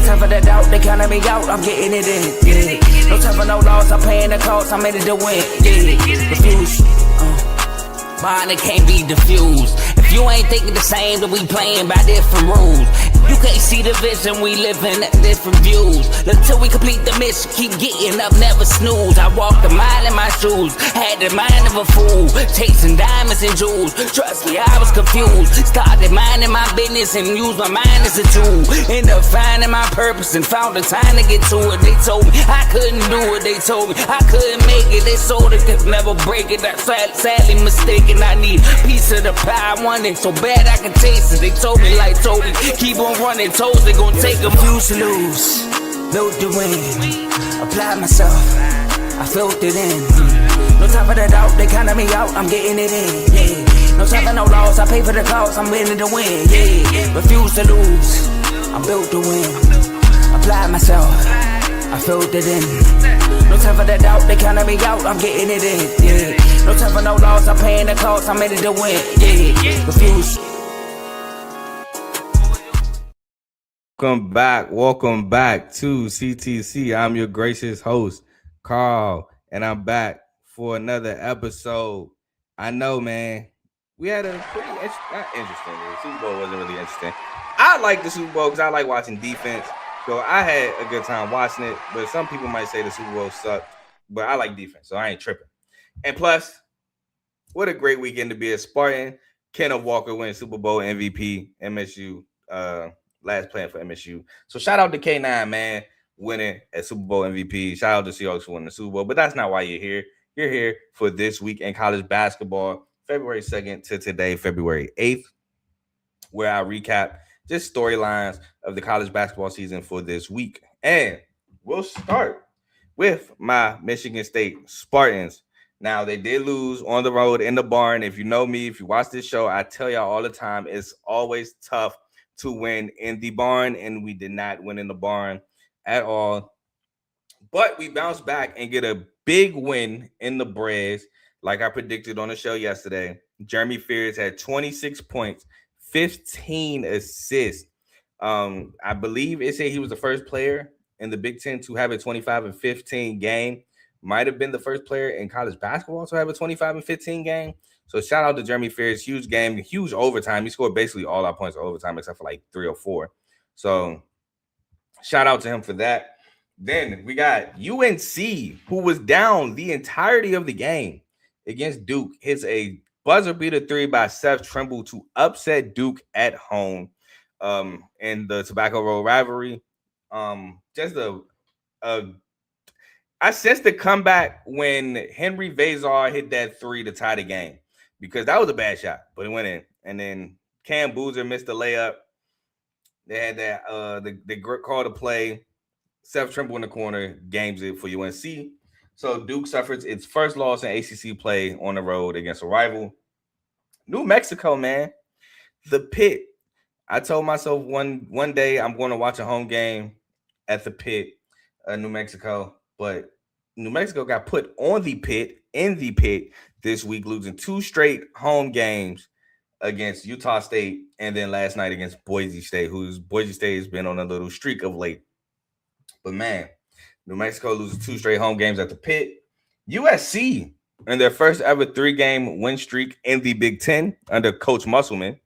time for the doubt, they counting me out, I'm getting it in, yeah. No time for no loss, I'm paying the cost, I'm in it to win, yeah. Refuse, mine it can't be diffused. If you ain't thinking the same, then we playing by different rules. You can't see the vision, we living at different views. Until we complete the mission, keep getting up, never snooze. I walked a mile in my shoes, had the mind of a fool, chasing diamonds and jewels. Trust me, I was confused. Started minding my business and used my mind as a tool. Ended up finding my purpose and found the time to get to it. They told me I couldn't do it, they told me I couldn't make it. They sold it, could never break it. That's sadly mistaken. I need a piece of the pie, I want it so bad I can taste it. They told me like Toby, keep on running, toes they gon' take them. Refuse to lose, built to win. Applied myself, I felt it in. No time for the doubt, they counting me out, I'm getting it in, yeah. No time for no loss, I pay for the cost, I'm winning to win, yeah. Refuse to lose, I'm built to win. Applied myself, I felt it in. No time for the doubt, they counting me out, I'm getting it in, yeah. No time for no loss, I'm paying the cost, I'm in it to win, yeah. Refuse. Welcome back to CTC. I'm your gracious host, Carl, and I'm back for another episode. I know, man, we had a pretty not interesting. The Super Bowl wasn't really interesting. I like the Super Bowl because I like watching defense, so I had a good time watching it. But some people might say the Super Bowl sucked, but I like defense, so I ain't tripping. And plus, what a great weekend to be a Spartan. Kenneth Walker wins Super Bowl MVP, MSU. Last playing for MSU. So shout out to K9, man, winning at Super Bowl MVP. Shout out to Seahawks for winning the Super Bowl. But that's not why you're here. You're here for this week in college basketball, February 2nd to today, February 8th, where I recap just storylines of the college basketball season for this week. And we'll start with my Michigan State Spartans. Now, they did lose on the road in the barn. If you know me, if you watch this show, I tell y'all all the time, it's always tough to win in the barn, and we did not win in the barn at all. But we bounced back and get a big win in the Braves, like I predicted on the show yesterday. Jeremy Fears had 26 points, 15 assists. I believe it said he was the first player in the Big Ten to have a 25 and 15 game. Might have been the first player in college basketball to have a 25 and 15 game. So shout out to Jeremy Fears. Huge game, huge overtime. He scored basically all our points of overtime except for like 3 or 4. So shout out to him for that. Then we got UNC, who was down the entirety of the game against Duke. Hits a buzzer beater 3 by Seth Trimble to upset Duke at home in the Tobacco Road rivalry. I sensed the comeback when Henry Vazar hit that 3 to tie the game, because that was a bad shot, but it went in. And then Cam Boozer missed the layup. They had that the call to play. Seth Trimble in the corner games it for UNC. So Duke suffers its first loss in ACC play on the road against a rival. New Mexico, man, the Pit. I told myself one day I'm going to watch a home game at the Pit, New Mexico. But New Mexico got put on the Pit, in the Pit this week, losing 2 straight home games against Utah State and then last night against Boise State, Boise State has been on a little streak of late. But, man, New Mexico loses 2 straight home games at the Pit. USC in their first ever 3-game win streak in the Big Ten under Coach Musselman,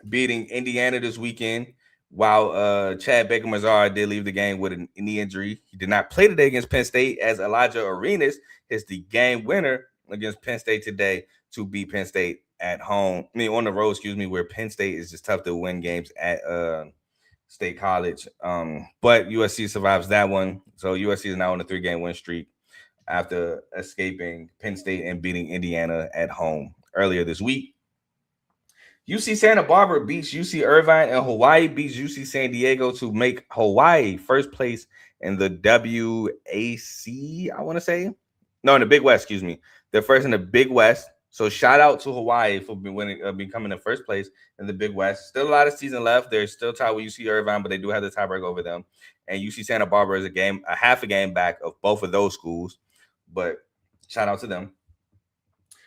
beating Indiana this weekend. While Chad Baker-Mazar did leave the game with a knee injury, he did not play today against Penn State, as Elijah Arenas is the game winner against Penn State today to beat Penn State at home. On the road, where Penn State is just tough to win games at State College. But USC survives that one. So USC is now on a 3-game win streak after escaping Penn State and beating Indiana at home earlier this week. UC Santa Barbara beats UC Irvine, and Hawaii beats UC San Diego to make Hawaii first place in the WAC, I want to say. No, in the Big West, They're first in the Big West. So shout out to Hawaii for becoming in first place in the Big West. Still a lot of season left. They're still tied with UC Irvine, but they do have the tiebreak over them. And UC Santa Barbara is a half a game back of both of those schools. But shout out to them.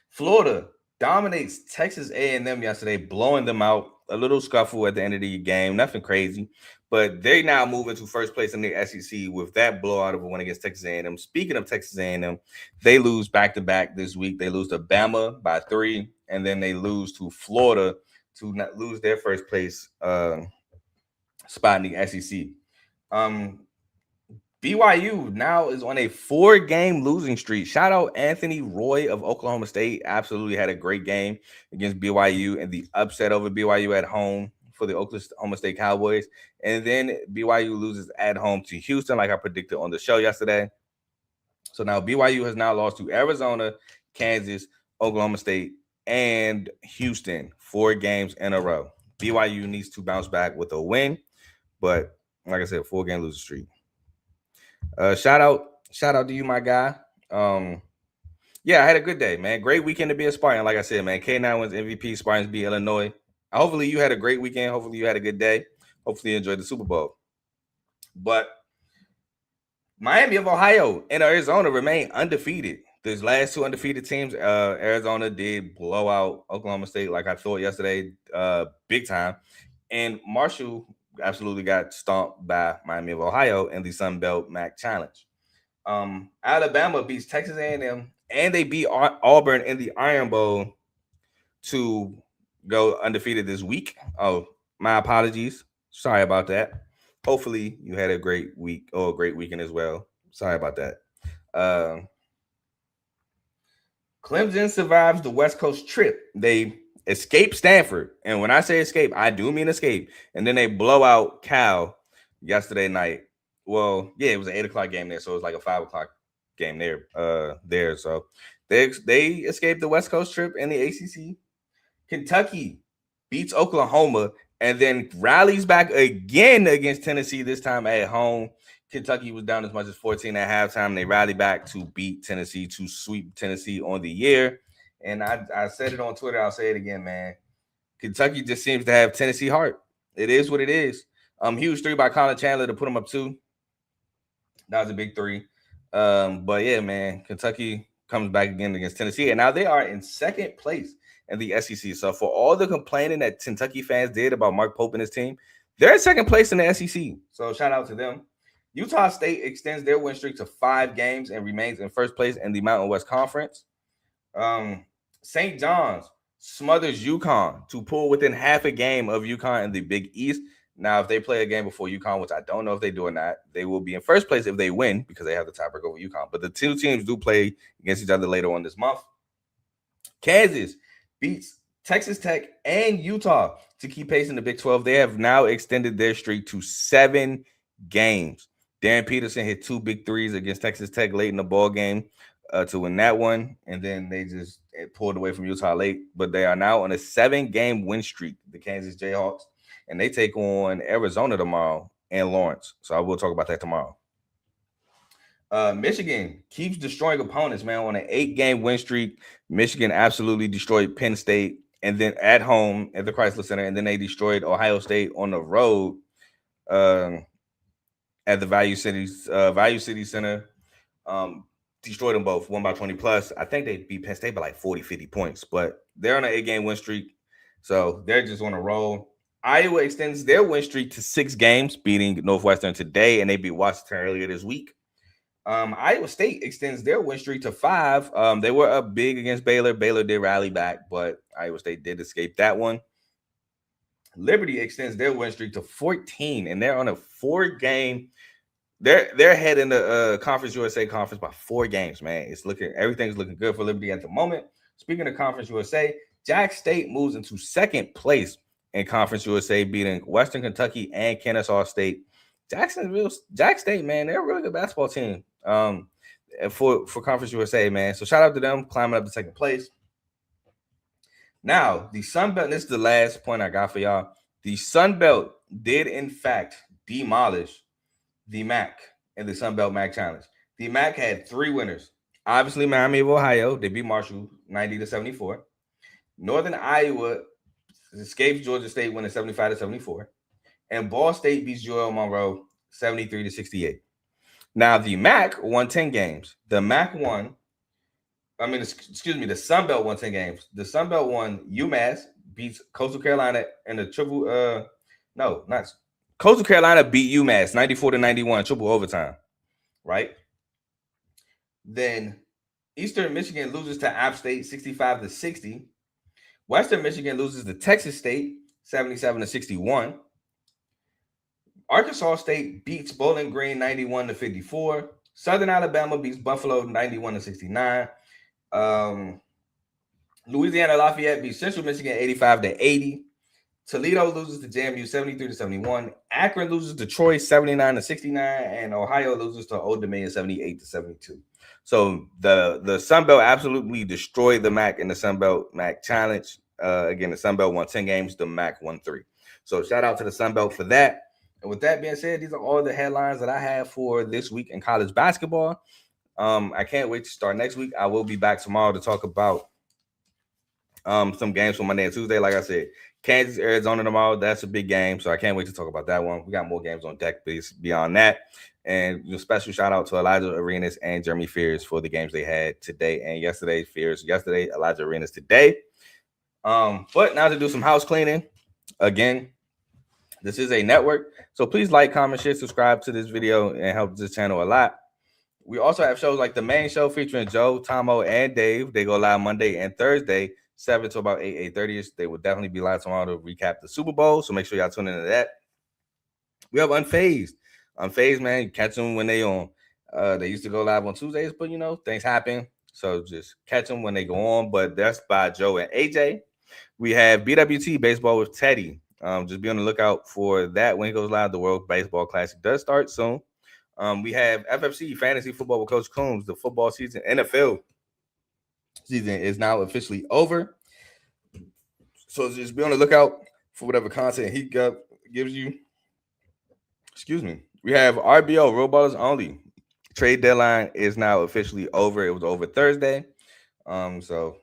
Florida dominates Texas A&M yesterday, blowing them out a little scuffle at the end of the game, nothing crazy, but they now move into first place in the SEC with that blowout of a win against Texas A&M. Speaking of Texas A&M, they lose back-to-back this week. They lose to Bama by 3, and then they lose to Florida to not lose their first place spot in the SEC. BYU now is on a 4-game losing streak. Shout out Anthony Roy of Oklahoma State. Absolutely had a great game against BYU and the upset over BYU at home for the Oklahoma State Cowboys. And then BYU loses at home to Houston, like I predicted on the show yesterday. So now BYU has now lost to Arizona, Kansas, Oklahoma State, and Houston 4 games in a row. BYU needs to bounce back with a win, but like I said, 4-game losing streak. Shout out to you, my guy. Yeah, I had a good day, man. Great weekend to be a Spartan. Like I said, man, K9 wins MVP. Spartans beat Illinois. Hopefully you had a great weekend. Hopefully you had a good day. Hopefully you enjoyed the Super Bowl. But Miami of Ohio and Arizona remain undefeated. These last 2 undefeated teams, Arizona did blow out Oklahoma State like I thought yesterday, big time. And Marshall absolutely got stomped by Miami of Ohio in the Sun Belt MAC Challenge. Alabama beats Texas A&M, and they beat Auburn in the Iron Bowl to go undefeated this week. Oh, my apologies. Sorry about that. Hopefully you had a great week or a great weekend as well. Sorry about that. Clemson survives the West Coast trip. They escape Stanford. And when I say escape, I do mean escape. And then they blow out Cal yesterday night. Well, yeah, it was an 8:00 game there. So it was like a 5:00 game there. So they escaped the West Coast trip in the ACC. Kentucky beats Oklahoma and then rallies back again against Tennessee, this time at home. Kentucky was down as much as 14 at halftime. They rallied back to beat Tennessee, to sweep Tennessee on the year. And I said it on Twitter. I'll say it again, man. Kentucky just seems to have Tennessee heart. It is what it is. Huge 3 by Colin Chandler to put them up 2. That was a big 3. But yeah, man, Kentucky comes back again against Tennessee. And now they are in second place in the SEC. So for all the complaining that Kentucky fans did about Mark Pope and his team, they're in second place in the SEC. So shout out to them. Utah State extends their win streak to 5 games and remains in first place in the Mountain West Conference. St. John's smothers UConn to pull within half a game of UConn in the Big East. Now, if they play a game before UConn, which I don't know if they do or not, they will be in first place if they win because they have the tiebreak over UConn. But the 2 teams do play against each other later on this month. Kansas beats Texas Tech and Utah to keep pace in the Big 12. They have now extended their streak to 7 games. Darren Peterson hit 2 big threes against Texas Tech late in the ball game to win that one, and then they just pulled away from Utah late. But they are now on a 7-game win streak, the Kansas Jayhawks, and they take on Arizona tomorrow and Lawrence. So I will talk about that tomorrow. Michigan keeps destroying opponents, man. On an 8-game win streak, Michigan absolutely destroyed Penn State, and then at home at the Chrysler Center, and then they destroyed Ohio State on the road at the Value City Center. Destroyed them both, won by 20 plus. I think they beat Penn State by like 40, 50 points, but they're on an 8-game win streak, so they're just on a roll. Iowa extends their win streak to 6 games, beating Northwestern today, and they beat Washington earlier this week. Iowa State extends their win streak to 5. They were up big against Baylor. Baylor did rally back, but Iowa State did escape that one. Liberty extends their win streak to 14, and they're on a 4-game. They're ahead in the Conference USA conference by 4 games, man. Everything's looking good for Liberty at the moment. Speaking of Conference USA, Jack State moves into second place in Conference USA, beating Western Kentucky and Kennesaw State. Jack State, man, they're a really good basketball team for Conference USA, man. So shout out to them climbing up to second place. Now, the Sun Belt, and this is the last point I got for y'all. The Sun Belt did, in fact, demolish the MAC in the Sun Belt MAC Challenge. The MAC had 3 winners. Obviously, Miami of Ohio, they beat Marshall 90-74. Northern Iowa escapes Georgia State, winning 75-74. And Ball State beats Joel Monroe 73-68. Now, the MAC won 10 games. The Sun Belt won 10 games. The Sun Belt won UMass, beats Coastal Carolina in the triple. No, not Coastal Carolina beat UMass 94-91 triple overtime, right? Then Eastern Michigan loses to App State 65-60. Western Michigan loses to Texas State 77-61. Arkansas State beats Bowling Green 91-54. Southern Alabama beats Buffalo 91-69. Louisiana Lafayette beats Central Michigan 85-80. Toledo loses to JMU 73-71. Akron loses to Troy 79-69, and Ohio loses to Old Dominion 78-72. So the Sun Belt absolutely destroyed the MAC in the Sun Belt MAC Challenge. Again, the Sun Belt won 10 games, the MAC won 3. So shout out to the Sun Belt for that. And with that being said, these are all the headlines that I have for this week in college basketball. I can't wait to start next week. I will be back tomorrow to talk about some games for Monday and Tuesday. Like I said, Kansas, Arizona tomorrow. That's a big game, so I can't wait to talk about that one. We got more games on deck beyond that. And special shout out to Elijah Arenas and Jeremy Fears for the games they had today and yesterday. Fears yesterday, Elijah Arenas today. But now to do some house cleaning. Again, this is a network, so please like, comment, share, subscribe to this video and help this channel a lot. We also have shows like the main show featuring Joe, Tomo, and Dave. They go live Monday and Thursday, 7 to about 8:30ish. They will definitely be live tomorrow to recap the Super Bowl, so make sure y'all tune into that. We have Unfazed. Unfazed, man, you catch them when they on. They used to go live on Tuesdays, but, things happen. So just catch them when they go on. But that's by Joe and AJ. We have BWT Baseball with Teddy. Just be on the lookout for that when he goes live. The World Baseball Classic does start soon. We have FFC Fantasy Football with Coach Coombs. The football season, NFL season is now officially over. So just be on the lookout for whatever content he gives you. Excuse me. We have RBO, Road Ballers Only. Trade deadline is now officially over. It was over Thursday. So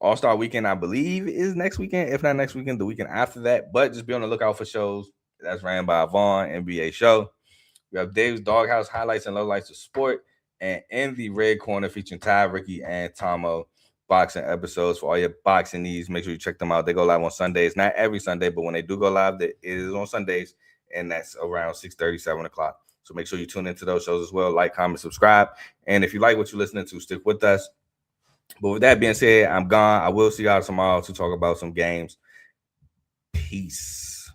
All-Star Weekend, I believe, is next weekend. If not next weekend, the weekend after that. But just be on the lookout for shows that's ran by Vaughn, NBA show. We have Dave's Doghouse Highlights and Lowlights of Sport. And in the red corner featuring Ty, Ricky, and Tomo boxing episodes for all your boxing needs. Make sure you check them out. They go live on Sundays. Not every Sunday, but when they do go live, it is on Sundays. And that's around 6:30, 7 o'clock. So make sure you tune into those shows as well. Like, comment, subscribe. And if you like what you're listening to, stick with us. But with that being said, I'm gone. I will see y'all tomorrow to talk about some games. Peace.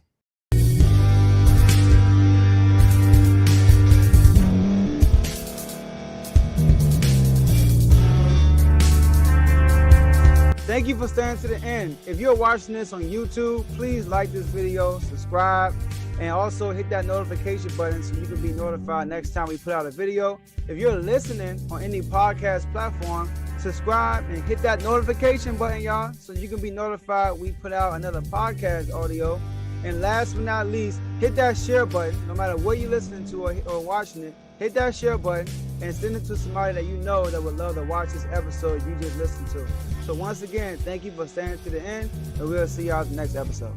Thank you for staying to the end. If you're watching this on YouTube, please like this video, subscribe, and also hit that notification button so you can be notified next time we put out a video. If you're listening on any podcast platform, subscribe and hit that notification button, y'all, so you can be notified we put out another podcast audio. And last but not least, hit that share button. No matter what you're listening to or watching it, hit that share button and send it to somebody that you know that would love to watch this episode you just listened to. So once again, thank you for staying to the end, and we'll see y'all in the next episode.